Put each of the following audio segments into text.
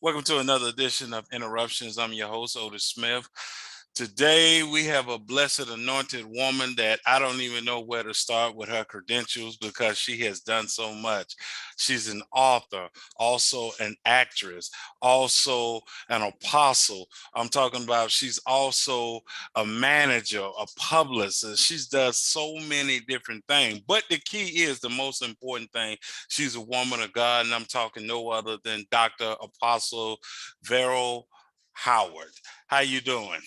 Welcome to another edition of Interruptions. I'm your host, Otis Smith. Today, we have a blessed, anointed woman that I don't even know where to start with her credentials because she has done so much. She's an author, also an actress, also an apostle. I'm talking about she's also a manager, a publicist. She's does so many different things. But the key is the most important thing. She's a woman of God, and I'm talking no other than Dr. Apostle Veryl Howard. How you doing?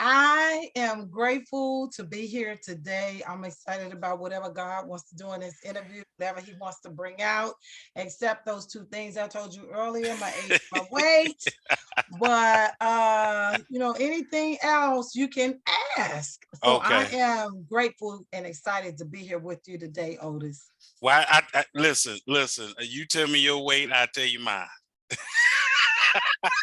I am grateful to be here today. I'm excited about whatever God wants to do in this interview, whatever He wants to bring out, except those two things I told you earlier, my age, my weight. But anything else you can ask. So I Okay. am grateful and excited to be here with you today, Otis. Well, listen. You tell me your weight, I tell you mine.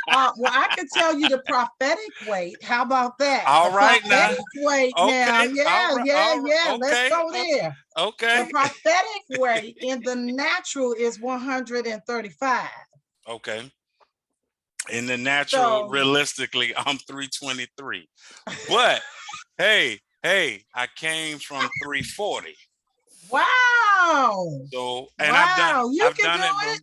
Well, I can tell you the prophetic weight. How about that? The All right now. prophetic weight now. Okay. All Yeah, right. yeah, All right. yeah. Let's Okay. go there. The Okay. prophetic weight in the natural is 135. Okay. In the natural, So, realistically, I'm 323. But I came from 340. wow. So, and Wow. You I've can done do it, bro. it.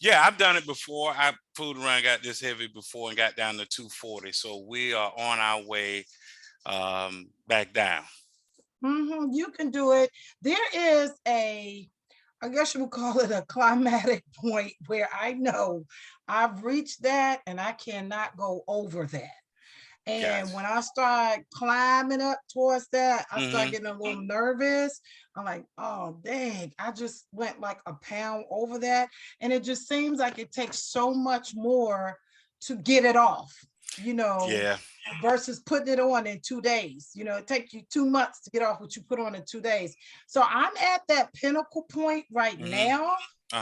Yeah, I've done it before. I food around got this heavy before and got down to 240. So we are on our way back down. You can do it. There is I guess you would call it a climatic point where I know I've reached that and I cannot go over that. And Gotcha. when I start climbing up towards that, I start Mm-hmm. getting a little nervous. I'm like, oh, dang, I just went like a pound over that. And it just seems like it takes so much more to get it off, you know, Yeah. versus putting it on in 2 days. It takes you 2 months to get off what you put on in 2 days. So I'm at that pinnacle point right Mm-hmm. now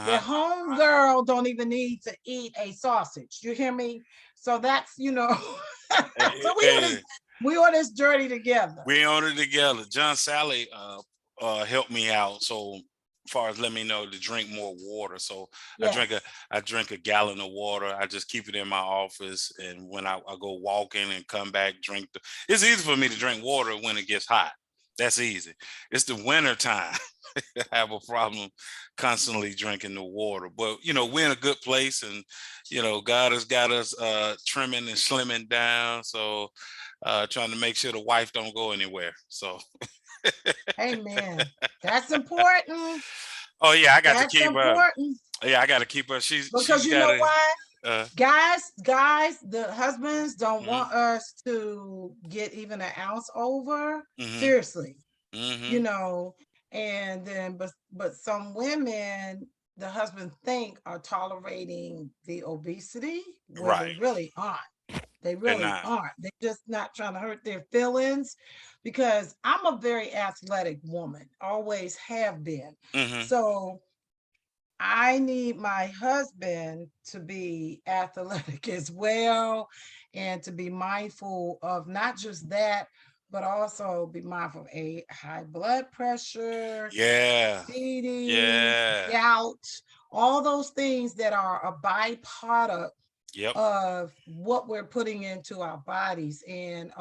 where Uh-huh. home girl don't even need to eat a sausage. You hear me? So that's, so Hey, we on this hey, we on this journey together. we on it together. John Sally helped me out. So far as let me know to drink more water. So I drink a Yes. I drink a gallon of water. I just keep it in my office, and when I go walking and come back, it's easy for me to drink water when it gets hot. That's easy. It's the winter time. I have a problem constantly drinking the water. But we're in a good place, and God has got us trimming and slimming down. So trying to make sure the wife don't go anywhere. So Amen. That's important. oh yeah, I got to That's keep her. important Yeah, I got to keep her. because She's you got know to. why? Uh, Guys, the husbands don't hmm want us to get even an ounce over. hmm Seriously. you hmm know and then but some women, the husbands think, are tolerating the obesity where they Right. really aren't. They They're really not. aren't. They're just not trying to hurt their feelings, because I'm a very athletic woman, always have been. Hmm So I need my husband to be athletic as well, and to be mindful of not just that, but also be mindful of a high blood pressure, Yeah. diabetes, Yeah. gout, all those things that are a byproduct Yep. of what we're putting into our bodies. And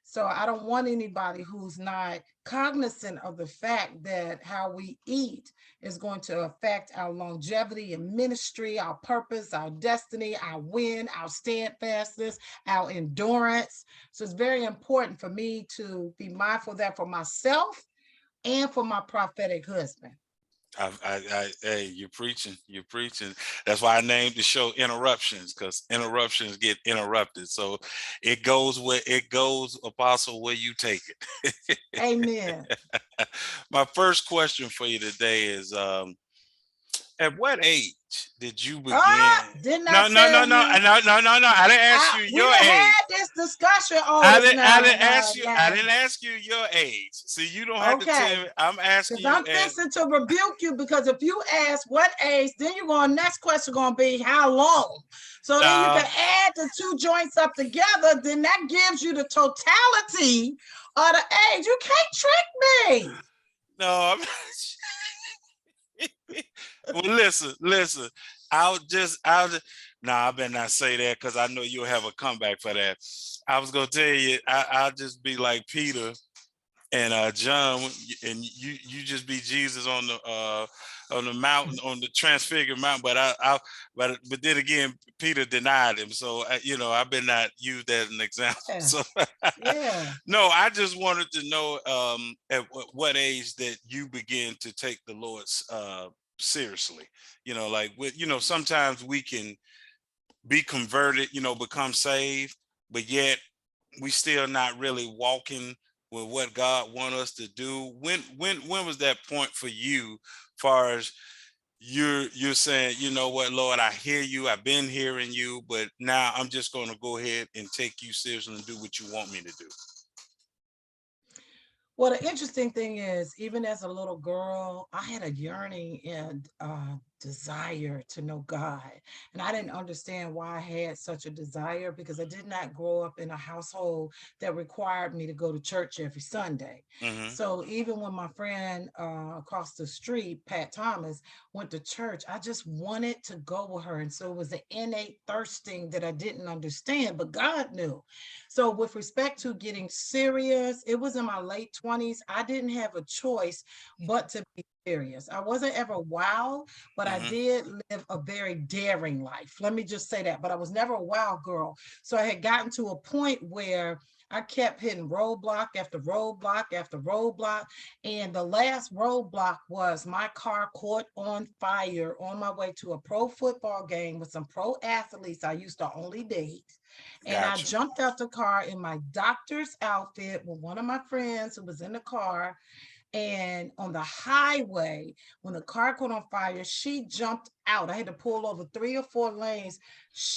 so I don't want anybody who's not cognizant of the fact that how we eat is going to affect our longevity and ministry, our purpose, our destiny, our win, our steadfastness, our endurance. So it's very important for me to be mindful of that for myself and for my prophetic husband. Hey, you're preaching. You're preaching. That's why I named the show Interruptions, because interruptions get interrupted. So it goes where it goes, Apostle, where you take it. Amen. My first question for you today is at what age did you begin? Didn't I No, no, tell no, no, you? no, no, no, no. I didn't ask you We your done age. had this discussion, Otis. I Now, didn't ask you. I now. didn't ask you your age. See, you don't have to tell Okay. me. I'm Because asking you I'm at. fixing to rebuke you, because if you ask what age, then you're going, next question going to be how long. So then you No, can add the two joints up together. Then that gives you the totality of the age. You can't trick me. no. Well, listen. I'll just. Nah, I better not say that because I know you'll have a comeback for that. I was gonna tell you, I'll just be like Peter and John, and you just be Jesus on the mountain, on the transfigured mountain. But then again, Peter denied him, so I better not use that as an example. Yeah, So yeah. no, I just wanted to know at what age that you begin to take the Lord's seriously. Like with sometimes we can be converted, become saved, but yet we still not really walking with what God want us to do. When was that point for you, far as you're saying, you know what, Lord, I hear you, I've been hearing you, but now I'm just going to go ahead and take you seriously and do what you want me to do. Well, the interesting thing is, even as a little girl, I had a yearning and desire to know God. And I didn't understand why I had such a desire because I did not grow up in a household that required me to go to church every Sunday. Mm-hmm. So even when my friend across the street, Pat Thomas, went to church, I just wanted to go with her. And so it was an innate thirsting that I didn't understand, but God knew. So, with respect to getting serious, it was in my late 20s. I didn't have a choice but to be serious. I wasn't ever wild, but I Mm-hmm. did live a very daring life. Let me just say that. But I was never a wild girl. So, I had gotten to a point where I kept hitting roadblock after roadblock after roadblock. And the last roadblock was my car caught on fire on my way to a pro football game with some pro athletes I used to only date. And I Gotcha. jumped out the car in my doctor's outfit with one of my friends who was in the car. And on the highway, when the car caught on fire, she jumped out. I had to pull over 3 or 4 lanes.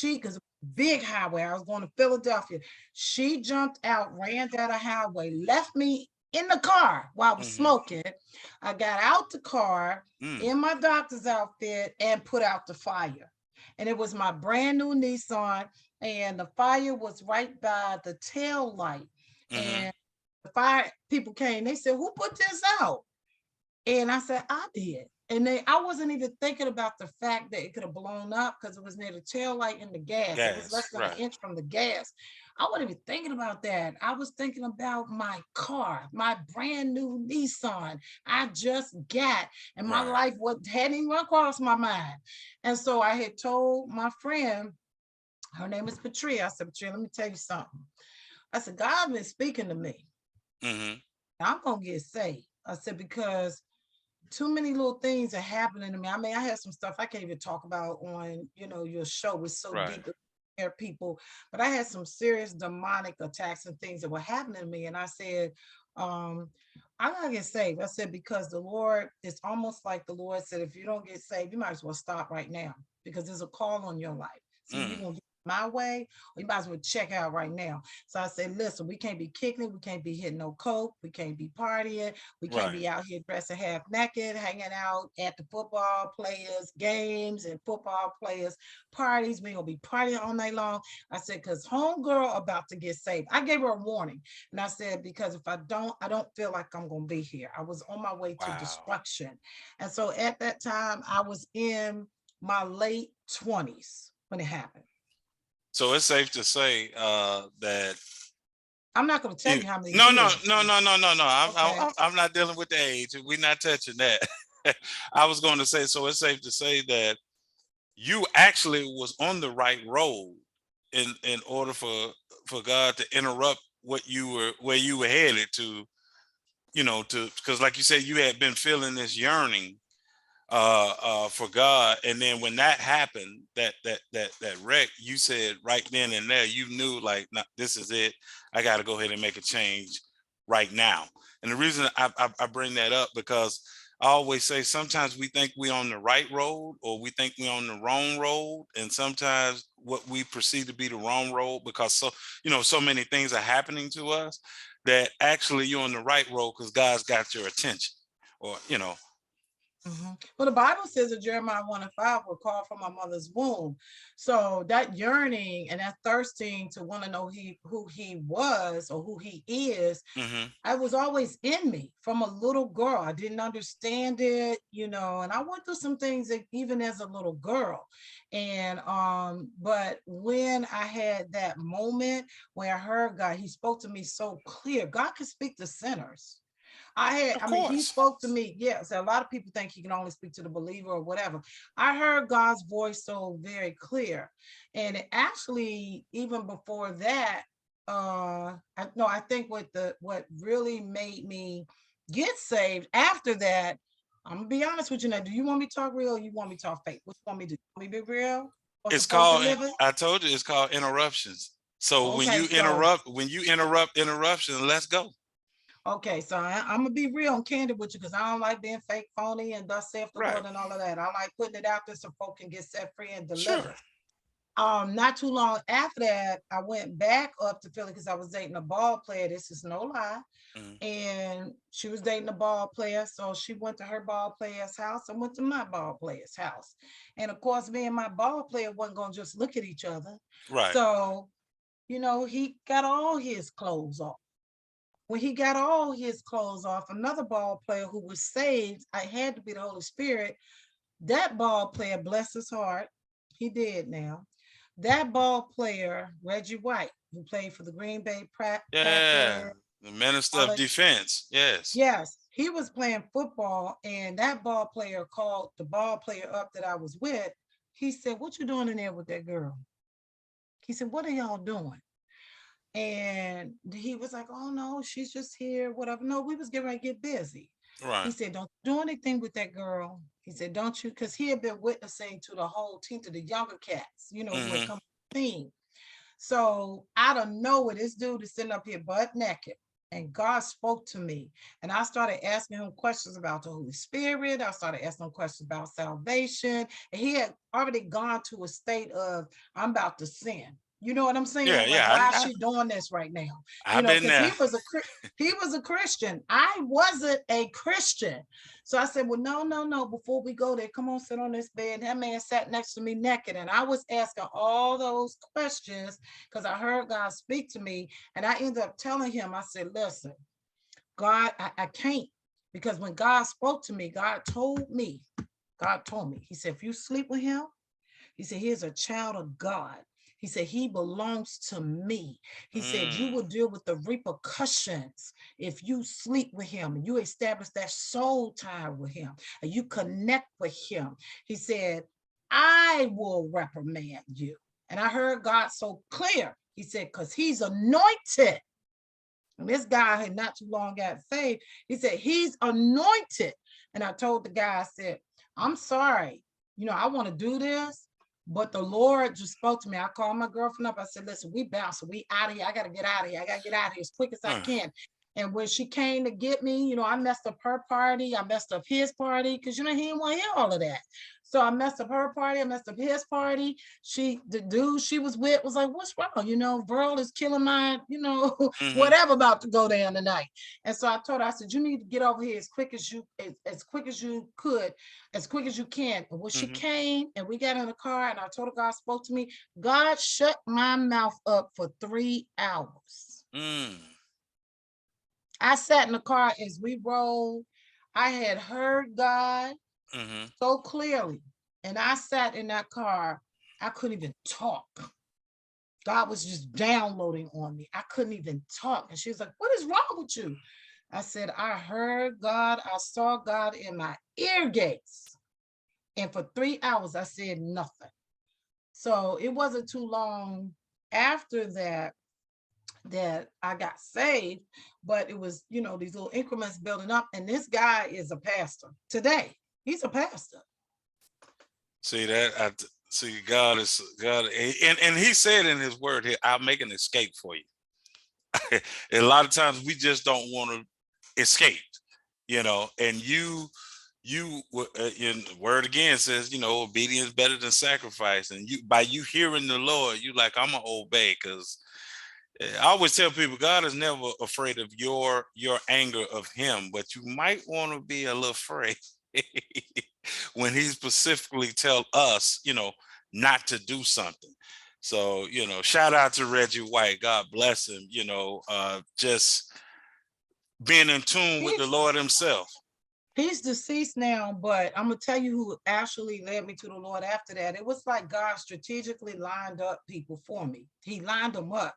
Because big highway, I was going to Philadelphia. She jumped out, ran down the highway, left me in the car while I was Mm-hmm. smoking. I got out the car Mm. in my doctor's outfit and put out the fire. And it was my brand new Nissan, and the fire was right by the tail light. Mm-hmm. And the fire people came, they said, "Who put this out?" And I said, "I did." And I wasn't even thinking about the fact that it could have blown up because it was near the tail light and the gas. It was Gas. less than an Right. inch from the gas. I wasn't even thinking about that. I was thinking about my car, my brand new Nissan I just got, and my Right. life hadn't even crossed my mind. And so I had told my friend, her name is Patria. I said, "Patria, let me tell you something." I said, "God been speaking to me. Mm-hmm. I'm gonna get saved." I said, "Because too many little things are happening to me. I mean, I have some stuff I can't even talk about on, your show. It's so Right. deep there, people. But I had some serious demonic attacks and things that were happening to me. And I said, um, I gotta get saved. I said, because the Lord, it's almost like the Lord said, if you don't get saved, you might as well stop right now because there's a call on your life. So you're Mm. gonna do it my way, or you might as well check out right now. So I said, listen, we can't be kicking it, we can't be hitting no coke, we can't be partying, we can't Right. be out here dressing half naked, hanging out at the football players' games and football players' parties. We ain't gonna be partying all night long. I said, because homegirl about to get saved. I gave her a warning. And I said, because if I don't feel like I'm gonna be here. I was on my way to Wow. destruction. And so at that time, I was in my late 20s when it happened. So it's safe to say that I'm not gonna tell you, you how many no, no, years. no, no, no, no, no. Okay. I'm not dealing with the age. We're not touching that. I was going to say, so it's safe to say that you actually was on the right road in order for God to interrupt what you were where you were headed to, to because like you said, you had been feeling this yearning for God. And then when that happened, that wreck, you said right then and there, you knew like, nah, this is it. I got to go ahead and make a change right now. And the reason I bring that up because I always say sometimes we think we're on the right road or we think we're on the wrong road. And sometimes what we perceive to be the wrong road because so many things are happening to us that actually you're on the right road because God's got your attention or. Well, the Bible says in Jeremiah 1 and 5, we're called from our mother's womb. So that yearning and that thirsting to want to know who he was or who he is, Hmm. I was always in me from a little girl. I didn't understand it, and I went through some things even as a little girl. And but when I had that moment where I heard God, he spoke to me so clear. God can speak to sinners. Of I mean, he course. spoke to me. Yes, a lot of people think he can only speak to the believer or whatever. I heard God's voice so very clear. And it actually, even before that, I think what really made me get saved after that, I'm gonna be honest with you now. Do you want me to talk real or you want me to talk fake? What you want me to do? You want me to be real or It's supposed to called, live it? I told you, it's called interruptions. So Okay, so when you interrupt interruption, let's go. Okay, so I'm gonna be real and candid with you because I don't like being fake, phony, and thus saith the Right. Lord and all of that. I like putting it out there so folk can get set free and Sure. delivered. Not too long after that, I went back up to Philly because I was dating a ball player. This is no lie. Mm. And she was dating a ball player. So she went to her ball player's house. I went to my ball player's house. And of course, me and my ball player wasn't gonna just look at each other. Right. So, he got all his clothes off. When he got all his clothes off, another ball player who was saved, I had to be the Holy Spirit. That ball player, bless his heart, he did now. That ball player, Reggie White, who played for the Green Bay Yeah. Packers, The minister all of that. defense. Yes. Yes, he was playing football, and that ball player called the ball player up that I was with. He said, "What you doing in there with that girl?" He said, "What are y'all doing?" And he was like, "Oh no, she's just here, whatever." No, we was getting ready to get busy. He Right. said, "Don't do anything with that girl." He said, "Don't you?" Because he had been witnessing to the whole team, to the younger cats, who had Hmm. come to the team. So out of nowhere, this dude is sitting up here butt naked. And God spoke to me. And I started asking him questions about the Holy Spirit. I started asking him questions about salvation. And he had already gone to a state of, I'm about to sin. You know what I'm Yeah. saying? Like, Yeah. why is she doing this right now? I've been Because there. he was a Christian. I wasn't a Christian. So I said, well, no, no, no. Before we go there, come on, sit on this bed. That man sat next to me naked. And I was asking all those questions because I heard God speak to me. And I ended up telling him, I said, listen, God, I can't. Because when God spoke to me, God told me, he said, if you sleep with him, he said, he is a child of God. He said, he belongs to me. He said, you Mm. will deal with the repercussions if you sleep with him and you establish that soul tie with him and you connect with him. He said, I will reprimand you. And I heard God so clear. He said, because he's anointed. And this guy had not too long got saved. He said, he's anointed. And I told the guy, I said, I'm sorry. I want to do this, but the Lord just spoke to me. I called my girlfriend up. I said, listen, we bouncing. We out of here. I got to get out of here. I got to get out of here as quick as I Mm. can. And when she came to get me, I messed up her party. I messed up his party because, he didn't want to hear all of that. So I messed up her party. I messed up his party. The dude she was with was like, what's wrong? Veryl is killing my, Hmm. whatever about to go down tonight. And so I told her, I said, you need to get over here as quick as you could, as quick as you can. And when she Hmm. came and we got in the car and I told her God spoke to me, God shut my mouth up for 3 hours. Mm. I sat in the car as we rolled. I had heard God Hmm. so clearly. And I sat in that car. I couldn't even talk. God was just downloading on me. I couldn't even talk. And she was like, what is wrong with you? I said, I heard God. I saw God in my ear gates. And for 3 hours, I said nothing. So it wasn't too long after that I got saved, but it was, these little increments building up. And this guy is a pastor today. He's a pastor. See that? See, God is God, and He said in His Word here, "I'll make an escape for you." A lot of times we just don't want to escape, And in the Word again says, obedience better than sacrifice, and by you hearing the Lord, you like, I'm gonna obey, because I always tell people God is never afraid of your anger of Him, but you might want to be a little afraid. when he specifically tell us, not to do something. So, shout out to Reggie White. God bless him, just being in tune with the He's Lord himself. he's deceased now, but I'm gonna tell you who actually led me to the Lord after that. It was like God strategically lined up people for me. He lined them up.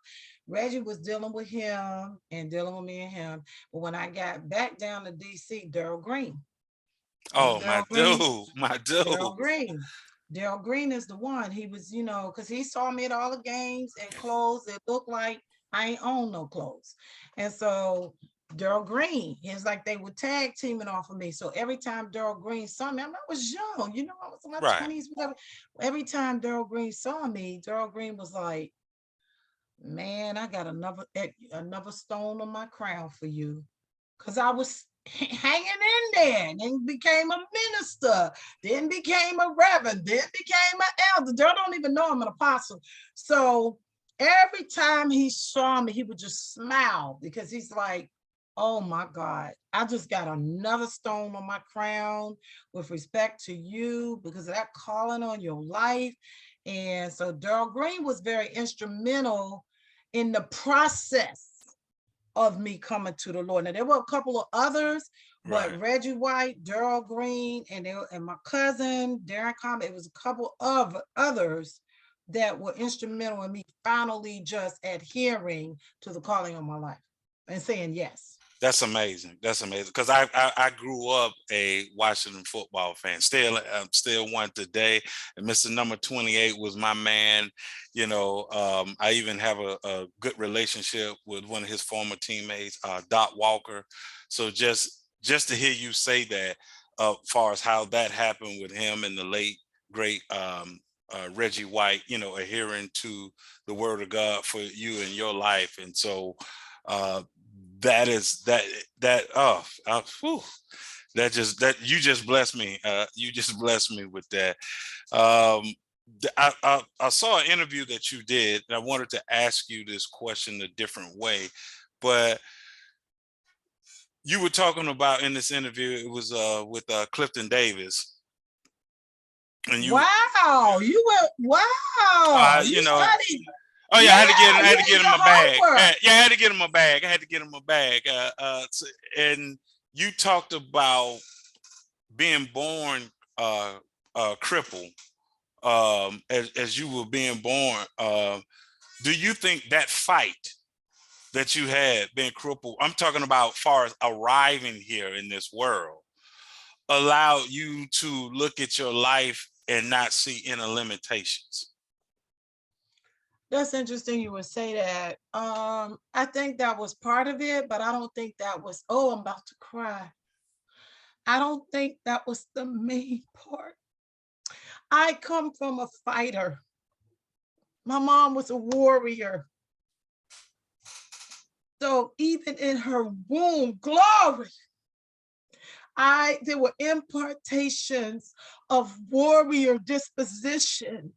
Reggie was dealing with him and dealing with me and him. But when I got back down to DC, Daryl Green. Remember Oh, my Daryl Green? dude, my dude. Daryl Green. Daryl Green is the one. He was, because he saw me at all the games and clothes that looked like I ain't own no clothes. And so Daryl Green, it's like they were tag teaming off of me. So every time Daryl Green saw me, I was young, I was in my Right. 20s, whatever. Every time Daryl Green saw me, Daryl Green was like, man, I got another stone on my crown for you. Because I was hanging in there, and then became a minister, then became a reverend, then became an elder. They don't even know I'm an apostle. So every time he saw me, he would just smile because he's like, oh my God, I just got another stone on my crown with respect to you because of that calling on your life. And so Daryl Green was very instrumental in the process of me coming to the Lord. Now there were a couple of others, but Right. Reggie White, Daryl Green, and my cousin Darren Common. It was a couple of others that were instrumental in me finally just adhering to the calling of my life and saying yes. That's amazing. That's amazing. Because I grew up a Washington football fan. Still one today. And Mr. Number 28 was my man. I even have a good relationship with one of his former teammates, Doc Walker. So just to hear you say that, far as how that happened with him and the late great Reggie White, adhering to the word of God for you in your life. And so uh, that is that whew, that you just blessed me. You just blessed me with that. Um, I saw an interview that you did, and I wanted to ask you this question a different way, but you were talking about in this interview. It was with Clifton Davis, and Wow, you you. studied. Oh yeah, Yeah, I you had to did get him your a bag. homework. Yeah, I had to get him a bag. I had to get him a bag. And you talked about being born crippled, as you were being born. Do you think that fight that you had being crippled, I'm talking about far as arriving here in this world, allowed you to look at your life and not see any limitations? That's interesting you would say that. I think that was part of it, but I don't think that was, oh, I'm about to cry. I don't think that was the main part. I come from a fighter. My mom was a warrior. So even in her womb, glory, there were impartations of warrior disposition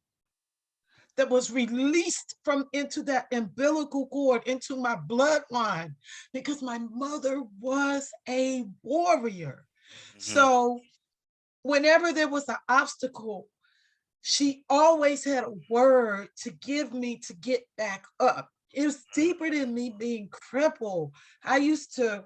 that was released from into that umbilical cord into my bloodline because my mother was a warrior. Mm-hmm. So whenever there was an obstacle, she always had a word to give me to get back up. It was deeper than me being crippled. I used to,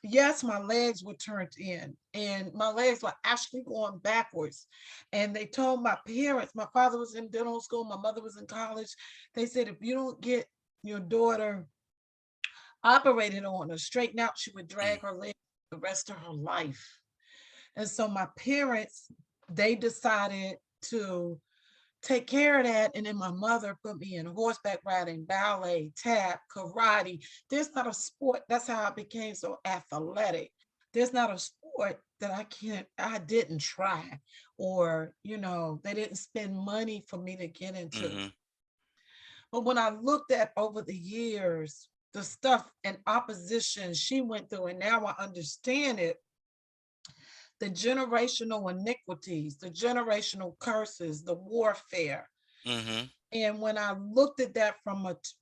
yes, my legs were turned in and my legs were actually going backwards. And they told my parents, my father was in dental school, my mother was in college. They said, if you don't get your daughter operated on or straightened out, she would drag her legs the rest of her life. And so my parents, they decided to take care of that. And then my mother put me in horseback riding, ballet, tap, karate. There's not a sport. That's how I became so athletic. There's not a sport that I didn't try, or, they didn't spend money for me to get into. Mm-hmm. But when I looked at over the years, the stuff and opposition she went through, and now I understand it, the generational iniquities, the generational curses, the warfare. Mm-hmm. And when I looked at that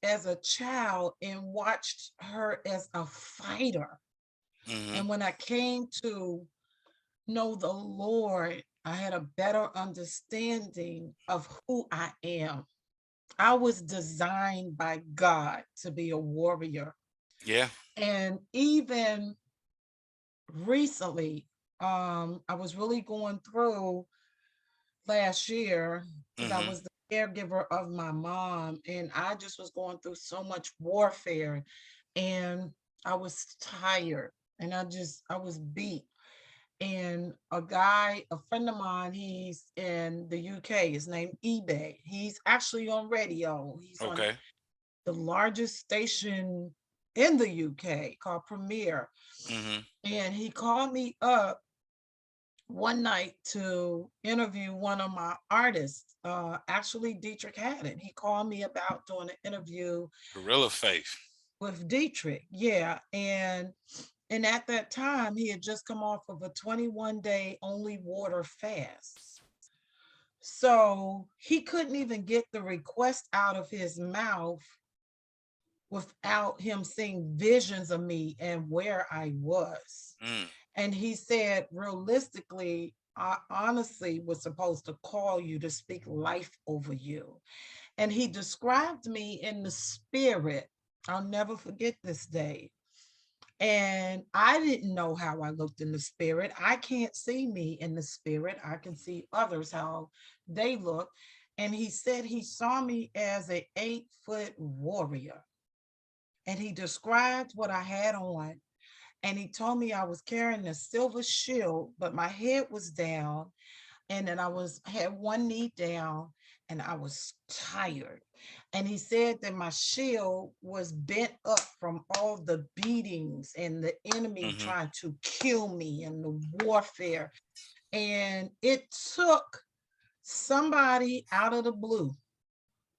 as a child and watched her as a fighter, Mm-hmm. and when I came to No, the Lord, I had a better understanding of who I am. I was designed by God to be a warrior. Yeah. And even recently, I was really going through last year because I Mm-hmm. was the caregiver of my mom, and I just was going through so much warfare, and I was tired, and I was beat. And a guy, a friend of mine, he's in the UK. His name eBay. He's actually on radio. He's on Okay. the largest station in the UK called Premiere. Mm-hmm. And he called me up one night to interview one of my artists, actually Dietrich Haddon. He called me about doing an interview Gorilla faith. with Dietrich. Yeah. And at that time, he had just come off of a 21-day only water fast. So he couldn't even get the request out of his mouth without him seeing visions of me and where I was. Mm. And he said, realistically, I honestly was supposed to call you to speak life over you. And he described me in the spirit. I'll never forget this day. And I didn't know how I looked in the spirit. I can't see me in the spirit. I can see others how they look. And he said he saw me as an 8-foot warrior. And he described what I had on. And he told me I was carrying a silver shield, but my head was down, and then had one knee down, and I was tired. And he said that my shield was bent up from all the beatings and the enemy Mm-hmm. trying to kill me and the warfare. And it took somebody out of the blue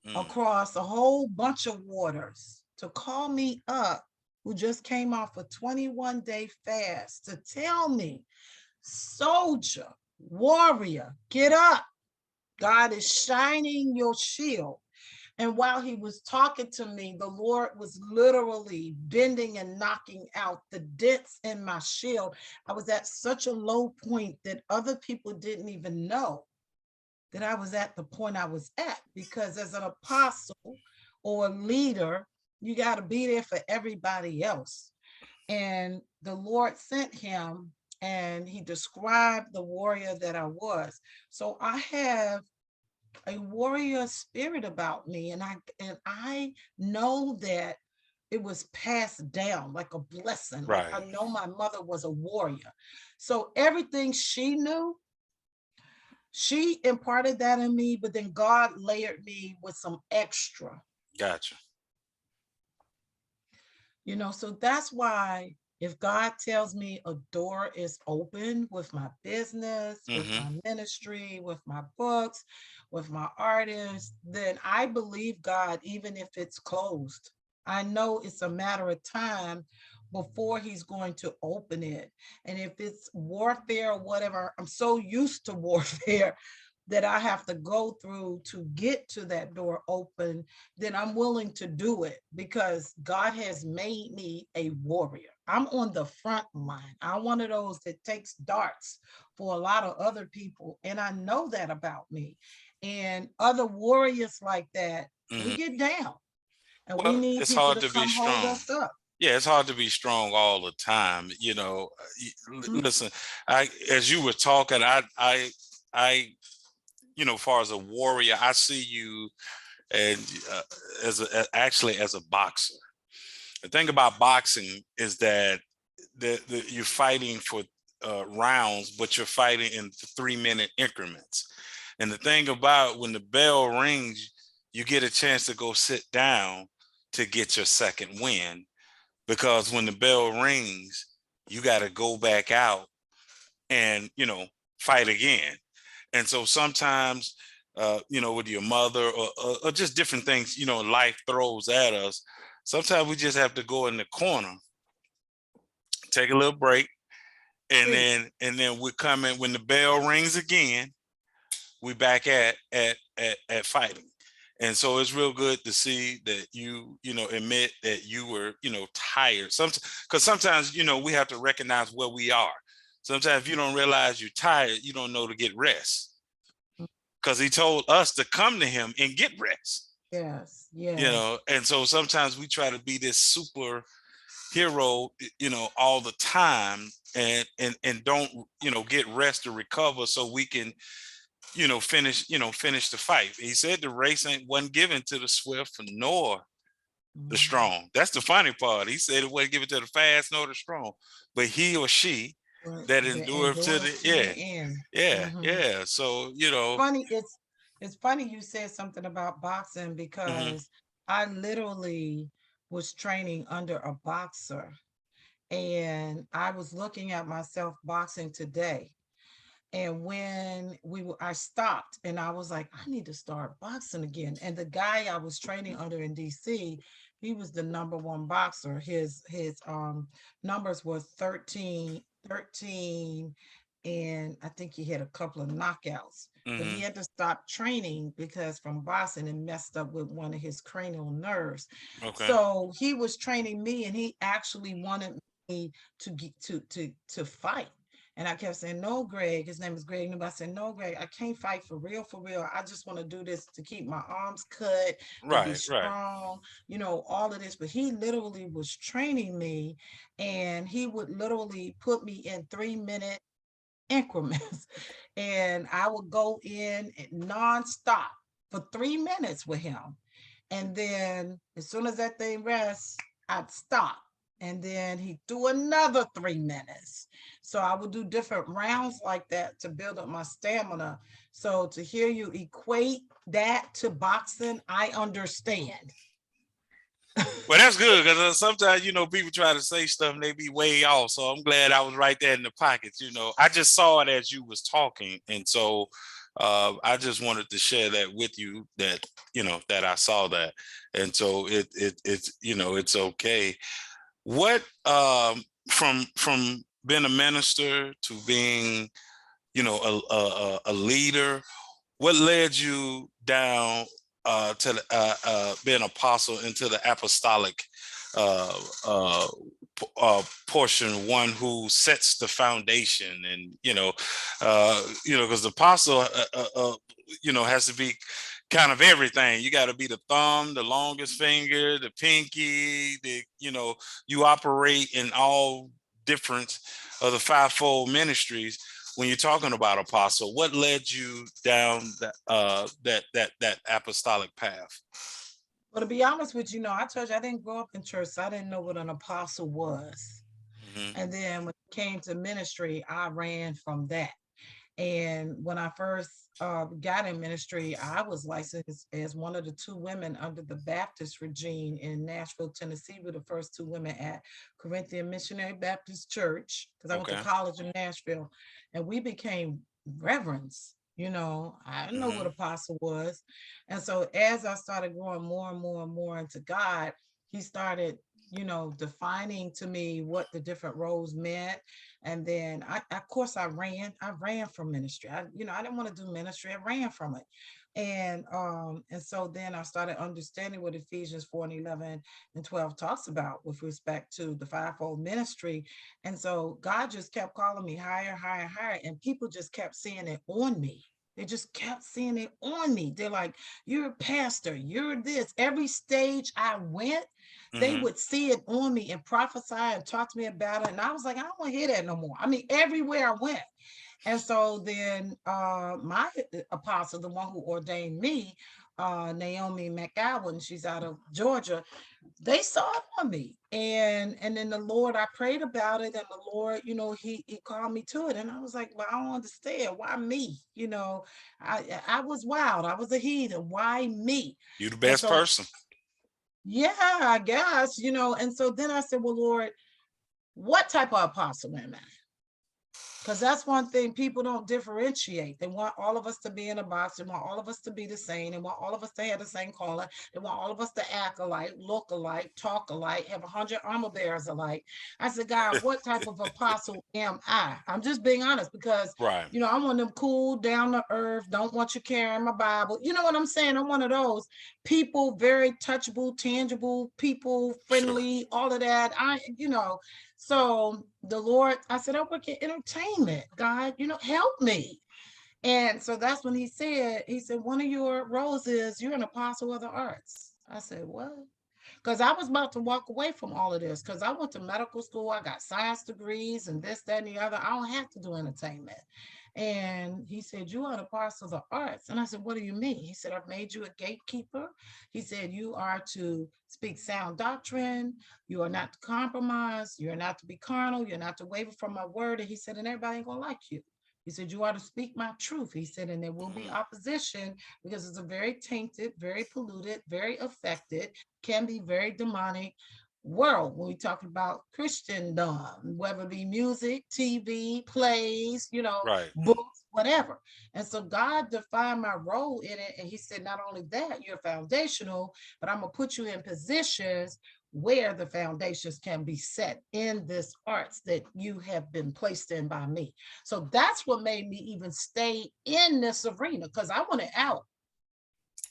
Mm. across a whole bunch of waters to call me up, who just came off a 21-day fast, to tell me, soldier, warrior, get up. God is shining your shield. And while he was talking to me, the Lord was literally bending and knocking out the dents in my shield. I was at such a low point that other people didn't even know that I was at the point I was at, because as an apostle or a leader, you got to be there for everybody else. And the Lord sent him, and he described the warrior that I was. So I have a warrior spirit about me, and I know that it was passed down like a blessing. Like Right. I know my mother was a warrior. So everything she knew, she imparted that in me, but then God layered me with some extra, Gotcha. so that's why if God tells me a door is open with my business, with Mm-hmm. my ministry, with my books, with my artists, then I believe God, even if it's closed. I know it's a matter of time before he's going to open it. And if it's warfare or whatever, I'm so used to warfare that I have to go through to get to that door open, then I'm willing to do it because God has made me a warrior. I'm on the front line. I'm one of those that takes darts for a lot of other people. And I know that about me. And other warriors like that, we Mm-hmm. get down, and we Well, need it's people hard to to be come hold strong. us up. Yeah, it's hard to be strong all the time. Mm. Listen, I as you were talking, I, far as a warrior, I see you and actually as a boxer. The thing about boxing is that you're fighting for rounds, but you're fighting in 3-minute increments. And the thing about when the bell rings, you get a chance to go sit down to get your second win, because when the bell rings, you got to go back out and fight again. And so sometimes, with your mother or just different things, life throws at us. Sometimes we just have to go in the corner, take a little break, and Preach. then we're coming when the bell rings again. We back at fighting. And so it's real good to see that you admit that you were tired. Some because sometimes we have to recognize where we are. Sometimes if you don't realize you're tired, you don't know to get rest. Because he told us to come to him and get rest. Yes, yes. And so sometimes we try to be this super hero, all the time, and don't, get rest or recover so we can, finish the fight. He said the race wasn't given to the swift nor the Mhm. strong. That's the funny part. He said it wasn't given to the fast nor the strong, but he or she But that the endure to the endurance to the end. Hmm. yeah. So Funny, it's funny you said something about boxing hmm because I literally was training under a boxer, and I was looking at myself boxing today. And when I stopped and I was like, I need to start boxing again. And the guy I was training under in DC, he was the number one boxer. His numbers was 13, and I think he had a couple of knockouts. But he hmm had to stop training because from boxing it messed up with one of his cranial nerves. okay, So he was training me, and he actually wanted me to fight. And I kept saying, no, Greg, his name is Greg. And I said, no, Greg, I can't fight for real, for real. I just want to do this to keep my arms cut, to be right. strong, all of this. But he literally was training me, and he would literally put me in 3 minute increments. And I would go in nonstop for 3 minutes with him. And then as soon as that thing rests, I'd stop. And then he do another 3 minutes. So I would do different rounds like that to build up my stamina. So to hear you equate that to boxing, I understand. Well, that's good because sometimes people try to say stuff and they be way off. So I'm glad I was right there in the pockets. I just saw it as you was talking, and so I just wanted to share that with you that that I saw that, and so it's okay. What from being a minister to being a leader, what led you down to being apostle into the apostolic uh, uh, portion, one who sets the foundation, and because the apostle has to be kind of everything. You got to be the thumb, the longest finger, the pinky, you operate in all different of the fivefold ministries. When you're talking about apostle, what led you down that apostolic path? But to be honest with you, I told you I didn't grow up in church, so I didn't know what an apostle was. hmm And then when it came to ministry, I ran from that. And when I first got in ministry, I was licensed as one of the two women under the Baptist regime in Nashville, Tennessee. We're the first two women at Corinthian Missionary Baptist Church because I went to Okay. college in Nashville, and we became reverends. I didn't know what hmm apostle was. And so as I started growing more and more and more into God, he started, defining to me what the different roles meant. And then of course I ran from ministry. I didn't want to do ministry. I ran from it. And so then I started understanding what Ephesians 4 and 11 and 12 talks about with respect to the fivefold ministry. And so God just kept calling me higher, higher, higher. And people just kept seeing it on me. They just kept seeing it on me. They're like, you're a pastor, you're this. Every stage I went, they hmm would see it on me and prophesy and talk to me about it. And I was like, I don't want to hear that no more. I mean, everywhere I went. And so then my apostle, the one who ordained me, Naomi McGowan, she's out of Georgia, they saw it on me. And then the Lord, I prayed about it, and the Lord, he called me to it. And I was like, well, I don't understand. Why me? I was wild. I was a heathen. Why me? You the And best so person. yeah, I guess, and so then I said, well, Lord, what type of apostle am I? Because that's one thing people don't differentiate. They want all of us to be in a box. They want all of us to be the same. They want all of us to have the same color. They want all of us to act alike, look alike, talk alike, have 100 armor bearers alike. I said, God, what type of apostle am I? I'm just being honest because, Right. you know, I'm one of them cool, down to earth, don't want you carrying my Bible. You know what I'm saying? I'm one of those people, very touchable, tangible, people Sure. friendly, all of that. So the Lord, I said, I work in entertainment. God, help me. And so that's when he said, one of your roles is you're an apostle of the arts. I said, what? Because I was about to walk away from all of this because I went to medical school. I got science degrees and this, that, and the other. I don't have to do entertainment. And he said, you are the apostle of the arts. And I said, what do you mean? He said, I've made you a gatekeeper. He said, you are to speak sound doctrine. You are not to compromise. You're not to be carnal. You're not to waver from my word. And he said, and everybody ain't going to like you. He said, you are to speak my truth. He said, and there will be Mhm. opposition because it's a very tainted, very polluted, very affected, can be very demonic world when we talk about Christendom, whether it be music, TV, plays, Right. books, whatever. And so God defined my role in it. And he said, not only that, you're foundational, but I'm going to put you in positions where the foundations can be set in this arts that you have been placed in by me. So that's what made me even stay in this arena because I wanted out.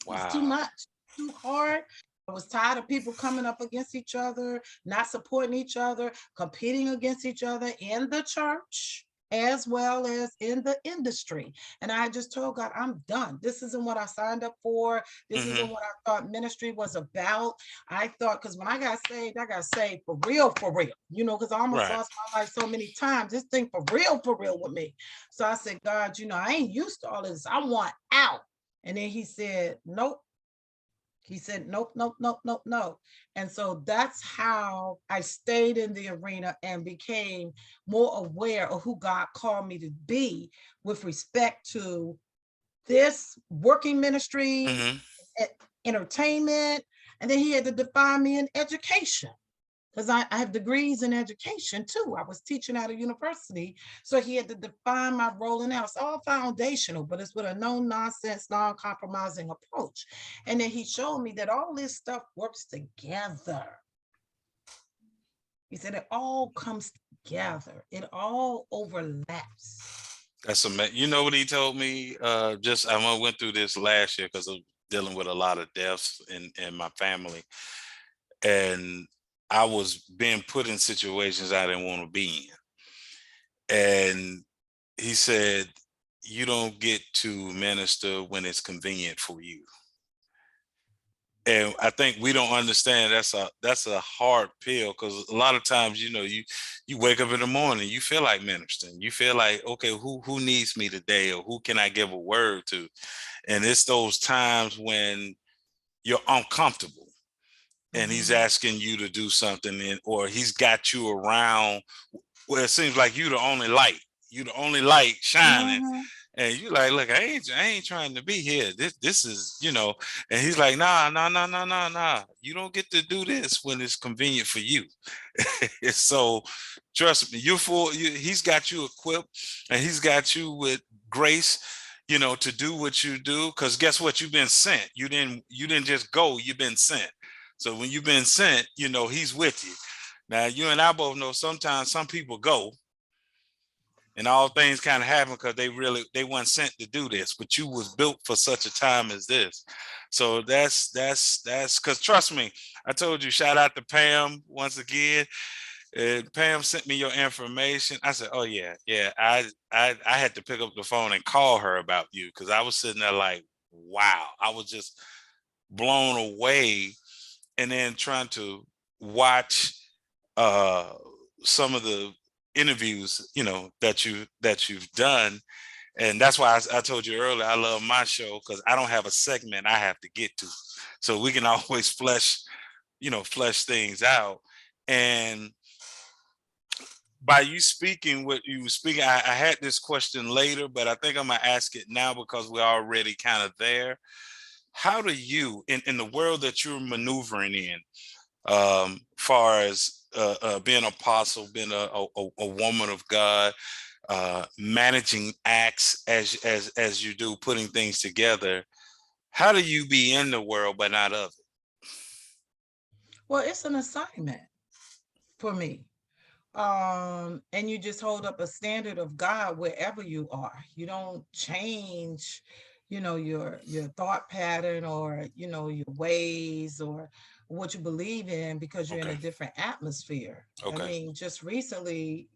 It's too Wow. much, too hard. I was tired of people coming up against each other, not supporting each other, competing against each other in the church as well as in the industry. And I just told God, I'm done. This isn't what I signed up for. This Hmm. isn't what I thought ministry was about. I thought, because when I got saved for real, because I almost Right. lost my life so many times. This thing for real with me. So I said, God, I ain't used to all of this. I want out. And then he said, nope. He said, nope, nope, nope, nope, no. And so that's how I stayed in the arena and became more aware of who God called me to be with respect to this working ministry, Hmm. entertainment. And then he had to define me in education because I have degrees in education too. I was teaching at a university. So he had to define my role in that. It's all foundational, but it's with a no nonsense, non compromising approach. And then he showed me that all this stuff works together. He said it all comes together, it all overlaps. That's amazing. You know what he told me? Just I went through this last year because of dealing with a lot of deaths in my family, and I was being put in situations I didn't want to be in. And he said, "You don't get to minister when it's convenient for you." And I think we don't understand that's a hard pill because a lot of times, you wake up in the morning, you feel like ministering, you feel like, okay, who needs me today, or who can I give a word to? And it's those times when you're uncomfortable and he's Mm-hmm. asking you to do something, or he's got you around where it seems like you the only light shining, Mm-hmm. and you like, look, I ain't trying to be here. This is, and he's like, nah, nah, nah, nah, nah, nah. You don't get to do this when it's convenient for you. So trust me, he's got you equipped, and he's got you with grace, to do what you do. Because guess what? You've been sent. You didn't just go, you've been sent. So when you've been sent, he's with you. Now you and I both know sometimes some people go and all things kind of happen because they weren't sent to do this, but you was built for such a time as this. So that's because trust me, I told you, shout out to Pam once again. Pam sent me your information. I said, oh yeah, yeah. I had to pick up the phone and call her about you because I was sitting there like, wow, I was just blown away, and then trying to watch uh some of the interviews that you've done. And that's why I told you earlier I love my show because I don't have a segment I have to get to, so we can always flesh things out. And by you speaking what you were speaking, I had this question later, but I think I'm gonna ask it now because we're already kind of there. How do you, in the world that you're maneuvering in, far as being an apostle, being a woman of God, managing acts as you do, putting things together. How do you be in the world but not of Well, it's an assignment for me. And you just hold up a standard of God wherever you are. You don't change, your thought pattern, or your ways, or what you believe in, because it? you're in Okay. a different atmosphere. I Okay. mean, just recently,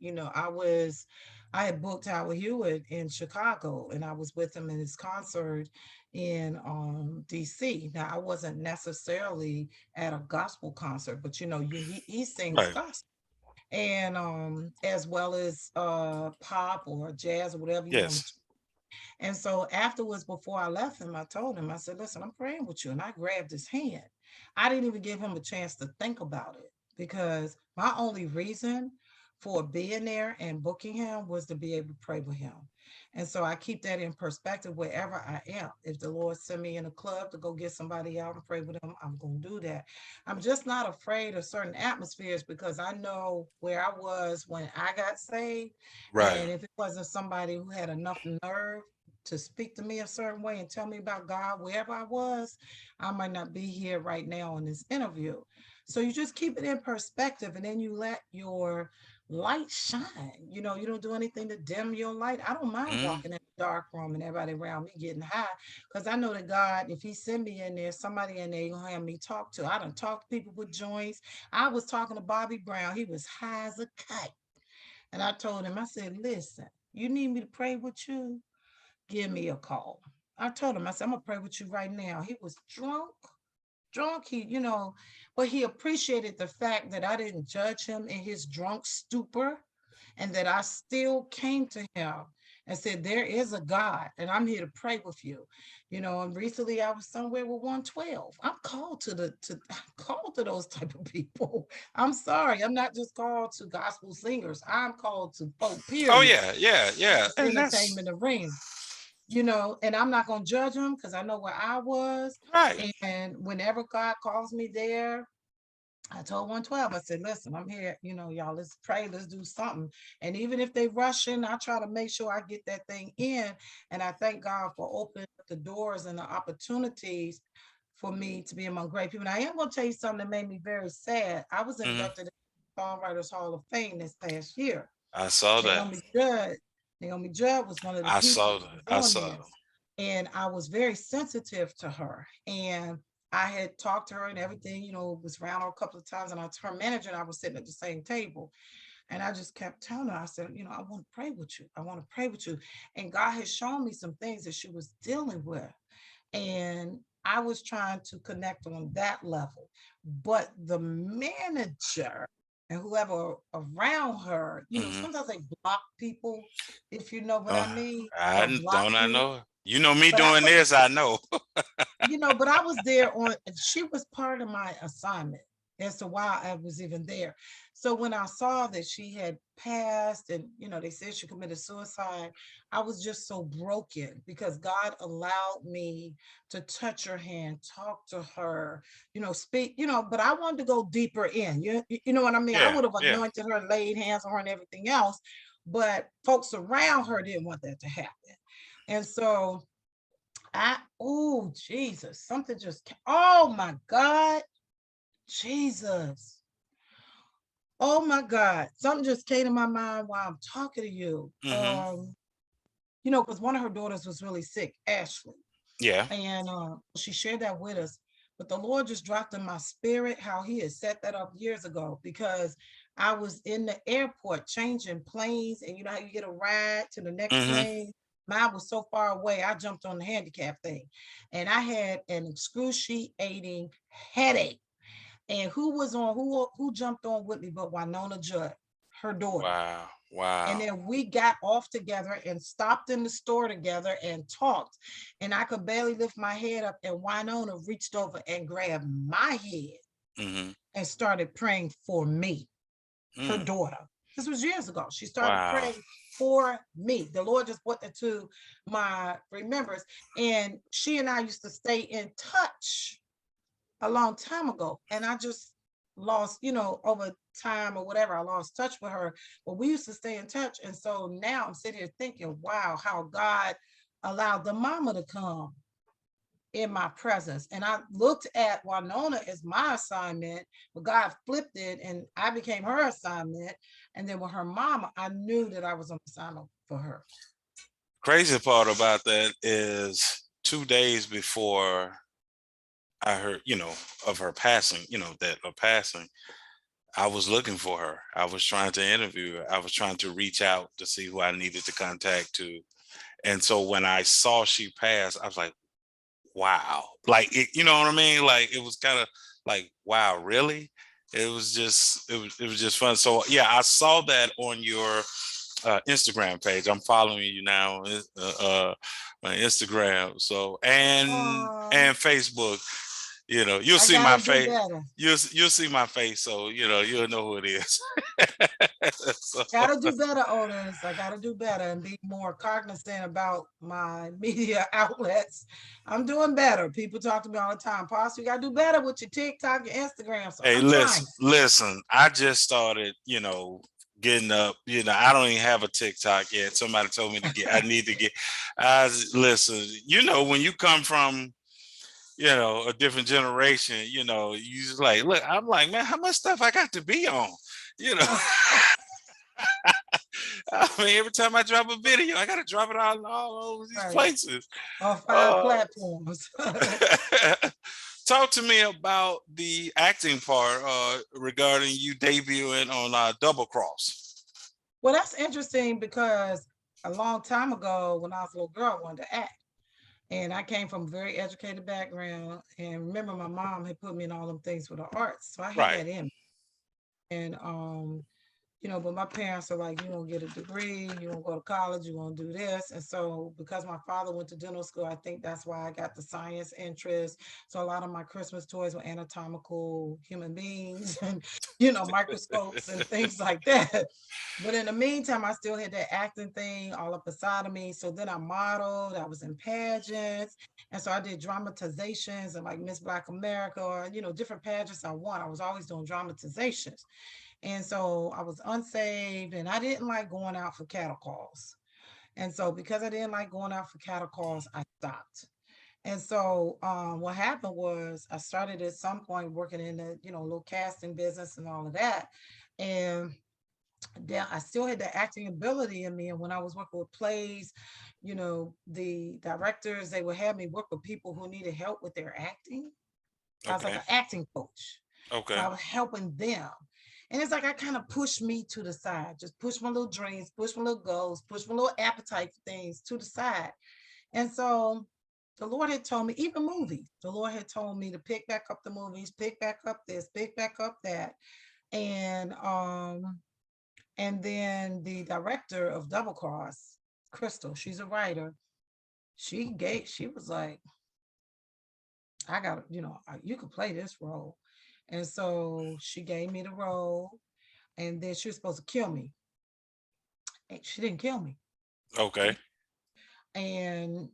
I had booked Howard Hewitt in Chicago, and I was with him in his concert in DC. Now, I wasn't necessarily at a gospel concert, but he sings Right. gospel, and as well as pop or jazz or whatever you want to. Yes. And so afterwards, before I left him, I told him, I said, listen, I'm praying with you. And I grabbed his hand. I didn't even give him a chance to think about it, because my only reason for being there and booking him was to be able to pray with him. And so I keep that in perspective wherever I am. If the Lord send me in a club to go get somebody out and pray with them, I'm going to do that. I'm just not afraid of certain atmospheres, because I know where I was when I got saved. Right. And if it wasn't somebody who had enough nerve to speak to me a certain way and tell me about God wherever I was, I might not be here right now in this interview. So you just keep it in perspective, and then you let your light shine. You don't do anything to dim your light. I don't mind Hmm. walking in a dark room and everybody around me getting high, because I know that God, if he send me in there, somebody in there gonna have me talk to. I done talked to people with joints. I was talking to Bobby Brown. He was high as a kite. And I told him, I said, listen, you need me to pray with you? Give me a call. I told him, I said, I'm gonna pray with you right now. He was drunk, but he appreciated the fact that I didn't judge him in his drunk stupor, and that I still came to him and said, there is a God, and I'm here to pray with you. And recently I was somewhere with 112. I'm called to those type of people. I'm sorry, I'm not just called to gospel singers. I'm called to folk, Oh period, yeah, yeah, in yeah. this And entertainment that's arena. And I'm not going to judge them, because I know where I was. right. And whenever God calls me there, I told 112, I said, listen, I'm here, y'all, let's pray, let's do something. And even if they rushing, I try to make sure I get that thing in. And I thank God for opening up the doors and the opportunities for me to be among great people. And I am going to tell you something that made me very sad. I was Hmm. inducted in the Songwriters Hall of Fame this past year. I saw that. Naomi Judd, Naomi Judd was one of the I people saw that that. was I on saw there. that. And I was very sensitive to her. And I had talked to her and everything, was around her a couple of times. And her manager and I was sitting at the same table. And I just kept telling her, I said, I want to pray with you. I want to pray with you. And God has shown me some things that she was dealing with. And I was trying to connect on that level. But the manager and whoever around her, Hmm. sometimes they block people, if you know what I Uh, mean. They'll I block don't. I you. know. You know me But I doing was this. I know. but I was there she was part of my assignment as to why I was even there. So when I saw that she had passed, and, they said she committed suicide, I was just so broken, because God allowed me to touch her hand, talk to her, speak, but I wanted to go deeper in, you know what I mean? I Yeah. would have Yeah. anointed her, laid hands on her and everything else, but folks around her didn't want that to happen. And so oh, Jesus, something just, oh my God, Jesus. Oh my God, something just came to my mind while I'm talking to you. Hmm. Because one of her daughters was really sick, Ashley, Yeah. and she shared that with us. But the Lord just dropped in my spirit how he had set that up years ago, because I was in the airport changing planes, and you know how you get a ride to the next Hmm. plane. Mine was so far away, I jumped on the handicap thing, and I had an excruciating headache. And who jumped on with me but Winona Judd, her daughter. Wow. And Wow. then we got off together and stopped in the store together and talked. And I could barely lift my head up. And Winona reached over and grabbed my head Hmm. and started praying for me, her Mm. daughter. This was years ago. She started Wow. praying for me. The Lord just brought that to my remembrance. And she and I used to stay in touch a long time ago. And I just lost, over time or whatever, I lost touch with her. But we used to stay in touch. And so now I'm sitting here thinking, wow, how God allowed the mama to come in my presence. And I looked at Winona as my assignment, but God flipped it and I became her assignment. And then with her mama, I knew that I was on assignment for her. Crazy part about that is 2 days before I heard, of her passing, that of passing, I was looking for her. I was trying to interview her. I was trying to reach out to see who I needed to contact to. And so when I saw she passed, I was like, wow. Like, you know what I mean? Like, it was kind of like, wow, really? It was just fun. So yeah, I saw that on your Instagram page. I'm following you now on Instagram. So and Facebook. You'll I see my gotta do face. better. You'll see my face. So you'll know who it is. So, Gotta do better, Otis. I gotta do better and be more cognizant about my media outlets. I'm doing better. People talk to me all the time. Pastor, you gotta do better with your TikTok, your Instagram. So hey, I'm trying. listen. I just started. Getting up. I don't even have a TikTok yet. Somebody told me to get. I need to get. Listen. When you come from a different generation, you just like, look, I'm like, man, how much stuff I got to be on? You know, I mean, every time I drop a video, I got to drop it all over these Right. places. On 5 Uh, platforms. talk to me about the acting part regarding you debuting on Double Cross. Well, that's interesting because a long time ago, when I was a little girl, I wanted to act. And I came from a very educated background. And remember, my mom had put me in all them things with the arts. So I had Right. that in me. And but my parents are like, you won't get a degree, you won't go to college, you won't do this. And so because my father went to dental school, I think that's why I got the science interest. So a lot of my Christmas toys were anatomical human beings and, microscopes and things like that. But in the meantime, I still had that acting thing all up inside of me. So then I modeled, I was in pageants. And so I did dramatizations and like Miss Black America or, different pageants I won. I was always doing dramatizations. And so I was unsaved and I didn't like going out for cattle calls. And so because I didn't like going out for cattle calls, I stopped. And so what happened was I started at some point working in the, little casting business and all of that. And then I still had the acting ability in me. And when I was working with plays, the directors, they would have me work with people who needed help with their acting. I was like Okay. an acting coach. So Okay. I was helping them. And it's like I kind of pushed me to the side, just push my little dreams, push my little goals, push my little appetite for things to the side. And so the Lord had told me, even movies, the Lord had told me to pick back up the movies, pick back up this, pick back up that. And and then the director of Double Cross, Crystal, she's a writer. She was like, I got, you could play this role. And so she gave me the role. And then she was supposed to kill me. And she didn't kill me. Okay. And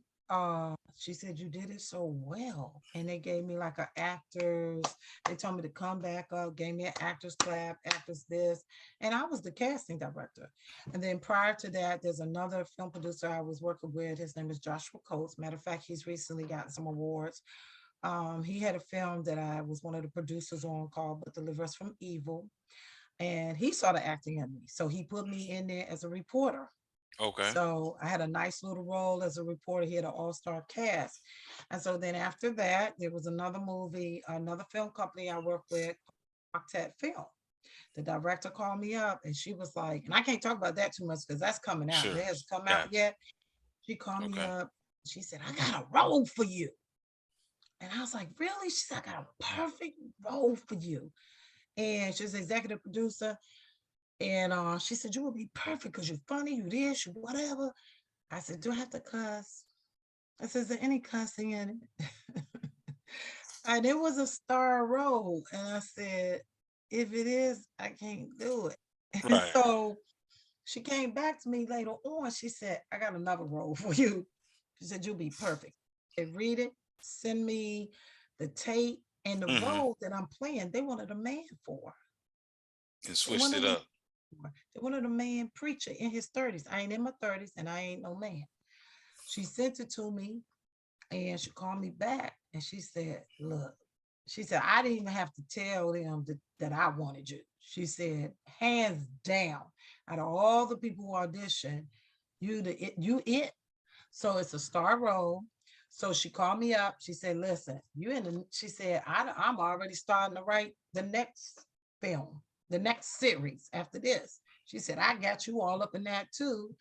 she said, you did it so well. And they gave me like a actors, they told me to come back up, gave me an actors clap, actors this. And I was the casting director. And then prior to that, there's another film producer I was working with. His name is Joshua Coates. Matter of fact, he's recently gotten some awards. He had a film that I was one of the producers on called But Deliver Us from Evil. And he saw the acting in me. So he put me in there as a reporter. Okay. So I had a nice little role as a reporter. He had an all-star cast. And so then after that, there was another movie, another film company I worked with, Octet Film. The director called me up and she was like, and I can't talk about that too much because that's coming out. Sure. It hasn't come out Gotcha. yet. She called me Okay. up. She said, I got a role for you. And I was like, really? She said, I got a perfect role for you. And she's the executive producer. And she said, you would be perfect because you're funny, you this, you whatever. I said, do I have to cuss? I said, is there any cussing in it? And it was a star role. And I said, if it is, I can't do it. And Right. so she came back to me later on. She said, I got another role for you. She said, you'll be perfect. And read it, send me the tape. And the Hmm. role that I'm playing, they wanted a man for. And They switched wanted it a man up. for. They wanted a man preacher in his 30s. I ain't in my 30s and I ain't no man. She sent it to me and she called me back and she said, look, she said, I didn't even have to tell them that I wanted you. She said, hands down, out of all the people who auditioned, you it. So it's a star role. So she called me up. She said, listen, you in the, she said, I'm already starting to write the next film, the next series after this. She said, I got you all up in that too.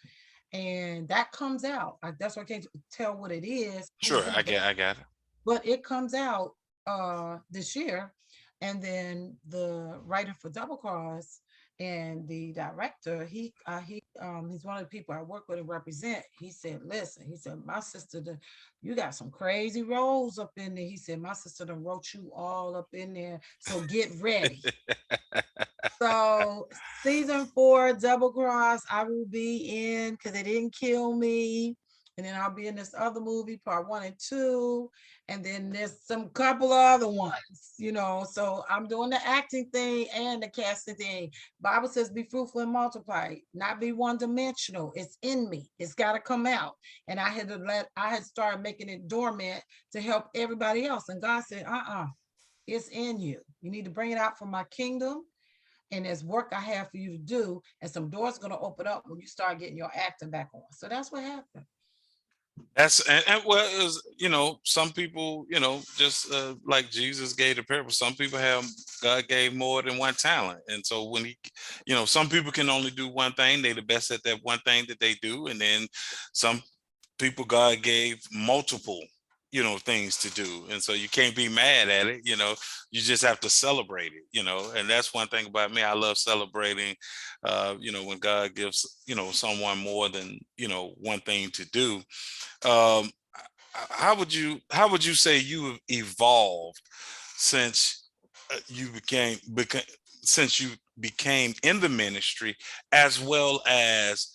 And that comes out. That's why I can't tell what it is, Sure, who's in I it, get, I got it. but it comes out this year. And then the writer for Double Cross and the director, he's one of the people I work with and represent. He said, listen, he said, my sister you got some crazy roles up in there. He said, my sister done wrote you all up in there, so get ready. So season 4, Double Cross, I will be in because they didn't kill me. And then I'll be in this other movie, part 1 and 2. And then there's some couple other ones, So I'm doing the acting thing and the casting thing. Bible says be fruitful and multiply, not be one dimensional. It's in me. It's got to come out. And I had started making it dormant to help everybody else. And God said, it's in you. You need to bring it out for my kingdom, and there's work I have for you to do, and some doors going to open up when you start getting your acting back on. So that's what happened. That's and well, it was, some people, just like Jesus gave the parable. Some people have God gave more than one talent, and so when he, some people can only do one thing. They the best at that one thing that they do, and then some people God gave multiple, things to do, and so you can't be mad at it. You just have to celebrate it. And that's one thing about me. I love celebrating. When God gives someone more than one thing to do. um, how would you say you have evolved since you became since you became in the ministry, as well as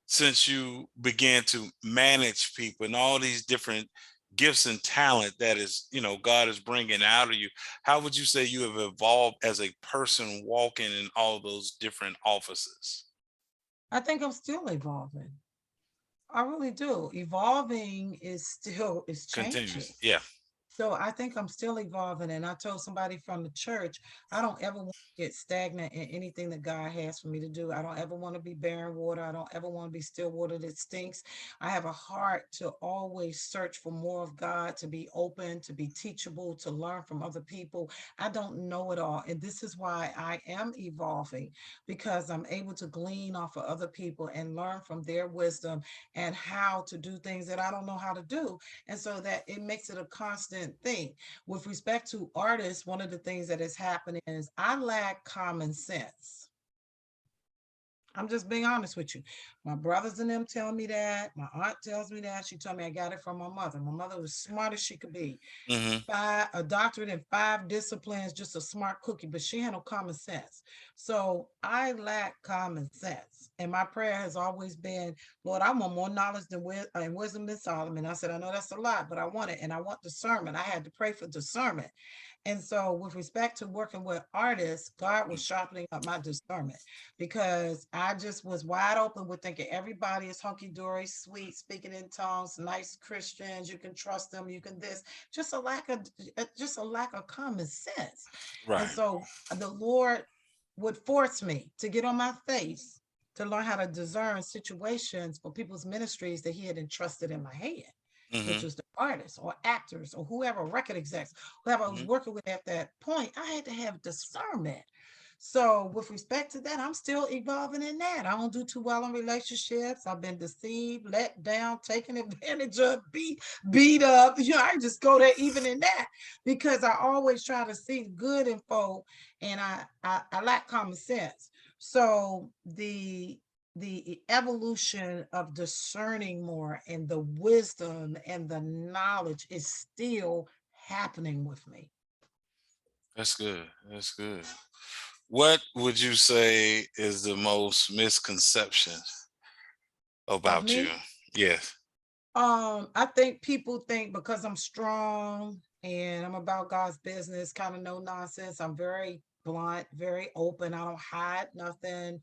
since you began to manage people and all these different gifts and talent that is God is bringing out of you? How would you say you have evolved as a person walking in all those different offices? I think I'm still evolving. I really do. Evolving is changing. Continues, yeah. So I think I'm still evolving. And I told somebody from the church, I don't ever want to get stagnant in anything that God has for me to do. I don't ever want to be barren water. I don't ever want to be still water that stinks. I have a heart to always search for more of God, to be open, to be teachable, to learn from other people. I don't know it all. And this is why I am evolving, because I'm able to glean off of other people and learn from their wisdom and how to do things that I don't know how to do. And so that it makes it a constant thing. With respect to artists, one of the things that is happening is I lack common sense. I'm just being honest with you. My brothers and them tell me that. My aunt tells me that. She told me I got it from my mother. My mother was smart as she could be. Hmm. A doctorate in 5 disciplines, just a smart cookie, but she had no common sense. So I lack common sense. And my prayer has always been, Lord, I want more knowledge and wisdom than Solomon. I said, I know that's a lot, but I want it. And I want discernment. I had to pray for discernment. And so, with respect to working with artists, God was sharpening up my discernment, because I just was wide open with thinking everybody is hunky dory, sweet, speaking in tongues, nice Christians. You can trust them. You can this. Just a lack of common sense. And Right. so the Lord would force me to get on my face to learn how to discern situations for people's ministries that He had entrusted in my hand, which Hmm. was the artists or actors or whoever, record execs, whoever I was Hmm. working with at that point. I had to have discernment. So, with respect to that, I'm still evolving in that. I don't do too well in relationships. I've been deceived, let down, taken advantage of, beat up. I just go there even in that, because I always try to see good in folk, and I lack common sense. So the evolution of discerning more and the wisdom and the knowledge is still happening with me. That's good. That's good. What would you say is the most misconception Of about you? me, Yes. I think people think because I'm strong, and I'm about God's business, kind of no nonsense. I'm very blunt, very open. I don't hide nothing.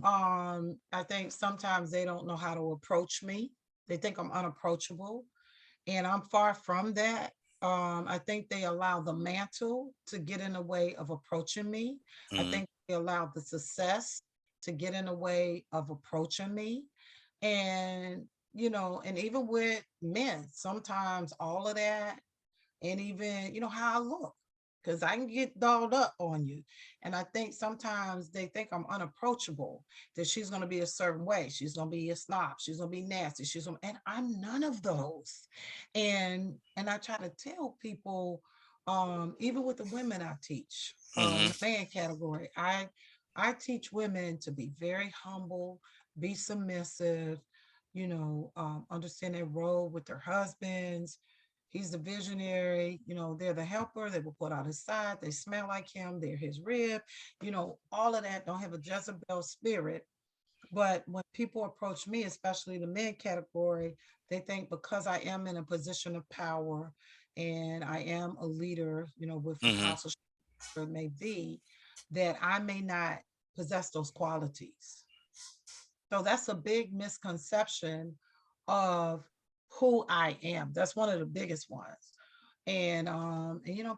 I think sometimes they don't know how to approach me. They think I'm unapproachable, and I'm far from that. I think they allow the mantle to get in the way of approaching me. I Hmm. think they allow the success to get in the way of approaching me. And, and even with men, sometimes all of that, and even how I look, because I can get dolled up on you. And I think sometimes they think I'm unapproachable, that she's going to be a certain way, she's going to be a snob, she's going to be nasty, and I'm none of those. And I try to tell people, even with the women I teach, in Hmm. the man category, I teach women to be very humble, be submissive, understand their role with their husbands. He's the visionary, they're the helper. They will put out his side. They smell like him. They're his rib, all of that. Don't have a Jezebel spirit. But when people approach me, especially the men category, they think because I am in a position of power and I am a leader, with Hmm. apostleship, it may be, that I may not possess those qualities. So that's a big misconception of who I am. That's one of the biggest ones. And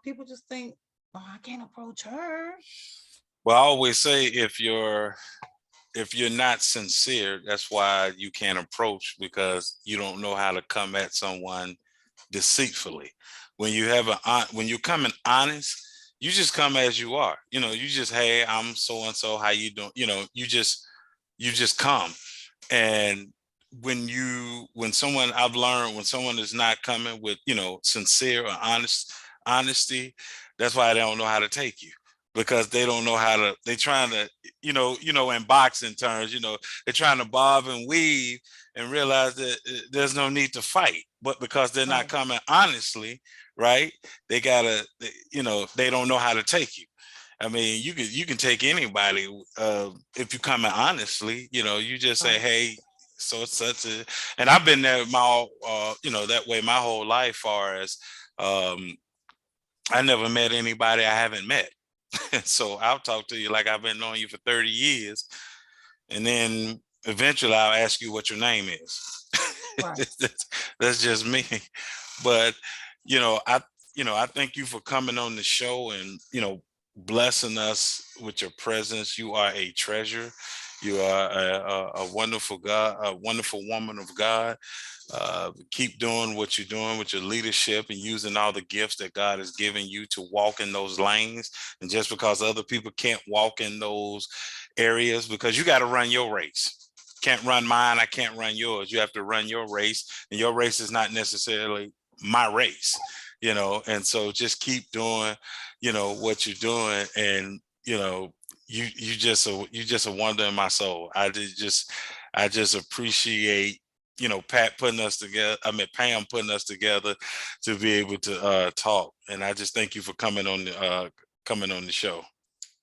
people just think, oh, I can't approach her. Well, I always say if you're not sincere, that's why you can't approach, because you don't know how to come at someone deceitfully. When you come in honest, you just come as you are. You just, hey, I'm so and so. How you doing? You just come. And I've learned, when someone is not coming with sincere or honesty, that's why they don't know how to take you, because they don't know how to. They trying to, in boxing terms, they're trying to bob and weave and realize that there's no need to fight, but because they're not Right. coming honestly, right, they don't know how to take you. I mean, you can take anybody, if you come in honestly. You just say, Right. hey, so it's such a, and I've been there that way my whole life. Far as, um, I never met anybody I haven't met. So I'll talk to you like I've been knowing you for 30 years, and then eventually I'll ask you what your name is. Right. That's just me. But you know, I I thank you for coming on the show and blessing us with your presence. You are a treasure. You are a wonderful God, a wonderful woman of God. Keep doing what you're doing with your leadership and using all the gifts that God has given you to walk in those lanes. And just because other people can't walk in those areas, because you got to run your race. Can't run mine. I can't run yours. You have to run your race, and your race is not necessarily my race. And so just keep doing, what you're doing, and you just a wonder in my soul. I just appreciate Pat putting us together. I mean, Pam putting us together to be able to talk. And I just thank you for coming on the show.